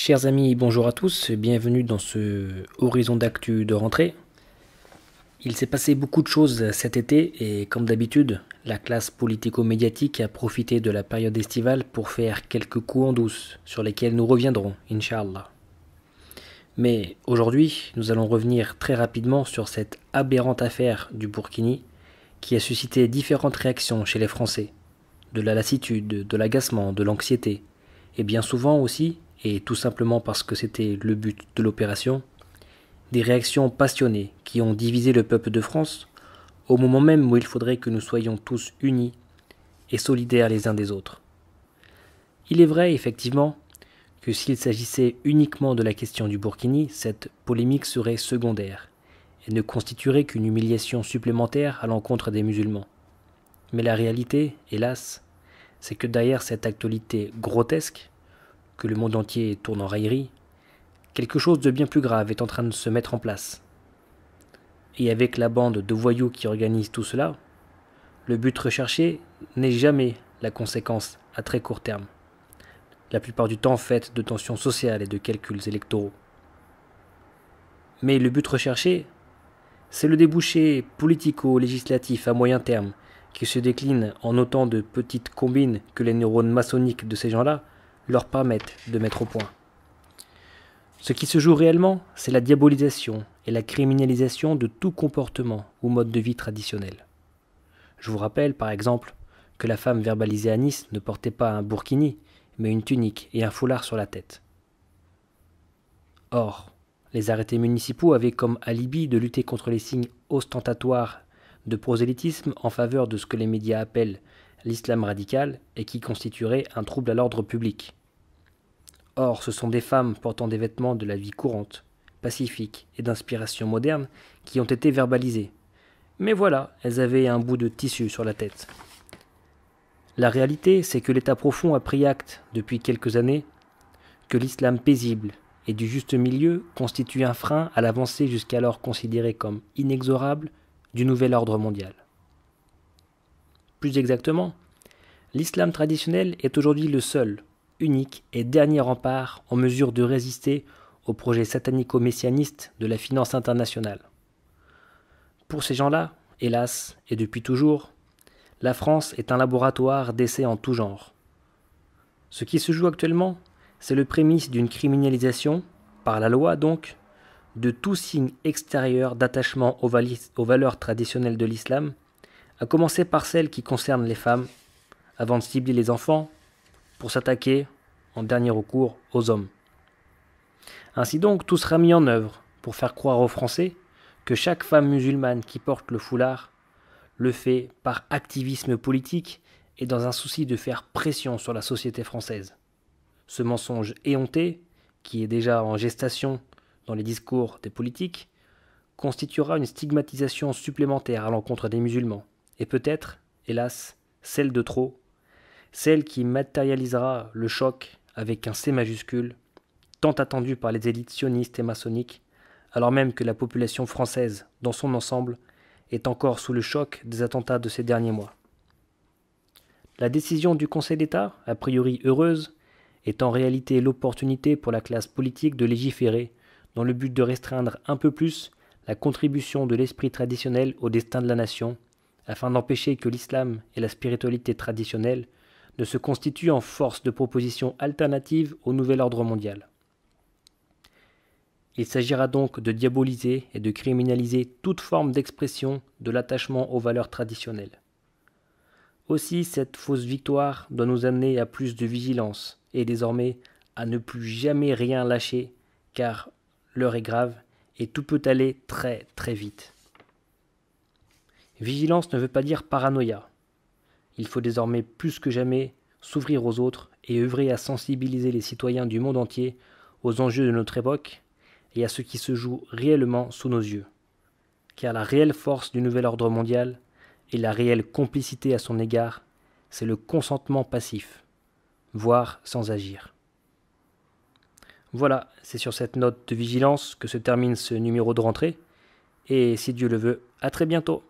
Chers amis, bonjour à tous, bienvenue dans ce horizon d'actu de rentrée. Il s'est passé beaucoup de choses cet été et comme d'habitude, la classe politico-médiatique a profité de la période estivale pour faire quelques coups en douce sur lesquels nous reviendrons, Inch'Allah. Mais aujourd'hui, nous allons revenir très rapidement sur cette aberrante affaire du Burkini qui a suscité différentes réactions chez les Français. De la lassitude, de l'agacement, de l'anxiété, et bien souvent aussi, et tout simplement parce que c'était le but de l'opération, des réactions passionnées qui ont divisé le peuple de France au moment même où il faudrait que nous soyons tous unis et solidaires les uns des autres. Il est vrai, effectivement, que s'il s'agissait uniquement de la question du Burkini, cette polémique serait secondaire et ne constituerait qu'une humiliation supplémentaire à l'encontre des musulmans. Mais la réalité, hélas, c'est que derrière cette actualité grotesque, que le monde entier tourne en raillerie, quelque chose de bien plus grave est en train de se mettre en place. Et avec la bande de voyous qui organise tout cela, le but recherché n'est jamais la conséquence à très court terme, la plupart du temps faite de tensions sociales et de calculs électoraux. Mais le but recherché, c'est le débouché politico-législatif à moyen terme qui se décline en autant de petites combines que les neurones maçonniques de ces gens-là leur permettent de mettre au point. Ce qui se joue réellement, c'est la diabolisation et la criminalisation de tout comportement ou mode de vie traditionnel. Je vous rappelle, par exemple, que la femme verbalisée à Nice ne portait pas un burkini, mais une tunique et un foulard sur la tête. Or, les arrêtés municipaux avaient comme alibi de lutter contre les signes ostentatoires de prosélytisme en faveur de ce que les médias appellent l'islam radical et qui constituerait un trouble à l'ordre public. Or, ce sont des femmes portant des vêtements de la vie courante, pacifique et d'inspiration moderne qui ont été verbalisées. Mais voilà, elles avaient un bout de tissu sur la tête. La réalité, c'est que l'État profond a pris acte, depuis quelques années, que l'islam paisible et du juste milieu constitue un frein à l'avancée jusqu'alors considérée comme inexorable du nouvel ordre mondial. Plus exactement, l'islam traditionnel est aujourd'hui le seul, unique et dernier rempart en mesure de résister au projet satanico-messianiste de la finance internationale. Pour ces gens-là, hélas, et depuis toujours, la France est un laboratoire d'essais en tout genre. Ce qui se joue actuellement, c'est le prémisse d'une criminalisation, par la loi donc, de tout signe extérieur d'attachement aux valeurs traditionnelles de l'islam, à commencer par celles qui concernent les femmes, avant de cibler les enfants, pour s'attaquer, en dernier recours, aux hommes. Ainsi donc, tout sera mis en œuvre pour faire croire aux Français que chaque femme musulmane qui porte le foulard le fait par activisme politique et dans un souci de faire pression sur la société française. Ce mensonge éhonté, qui est déjà en gestation dans les discours des politiques, constituera une stigmatisation supplémentaire à l'encontre des musulmans, et peut-être, hélas, celle de trop, celle qui matérialisera le choc avec un C majuscule, tant attendu par les élites sionistes et maçonniques, alors même que la population française, dans son ensemble, est encore sous le choc des attentats de ces derniers mois. La décision du Conseil d'État, a priori heureuse, est en réalité l'opportunité pour la classe politique de légiférer dans le but de restreindre un peu plus la contribution de l'esprit traditionnel au destin de la nation, afin d'empêcher que l'islam et la spiritualité traditionnelle ne se constituent en force de proposition alternative au nouvel ordre mondial. Il s'agira donc de diaboliser et de criminaliser toute forme d'expression de l'attachement aux valeurs traditionnelles. Aussi, cette fausse victoire doit nous amener à plus de vigilance et désormais à ne plus jamais rien lâcher, car l'heure est grave et tout peut aller très très vite. Vigilance ne veut pas dire paranoïa. Il faut désormais plus que jamais s'ouvrir aux autres et œuvrer à sensibiliser les citoyens du monde entier aux enjeux de notre époque et à ce qui se joue réellement sous nos yeux. Car la réelle force du nouvel ordre mondial et la réelle complicité à son égard, c'est le consentement passif, voire sans agir. Voilà, c'est sur cette note de vigilance que se termine ce numéro de rentrée, et si Dieu le veut, à très bientôt.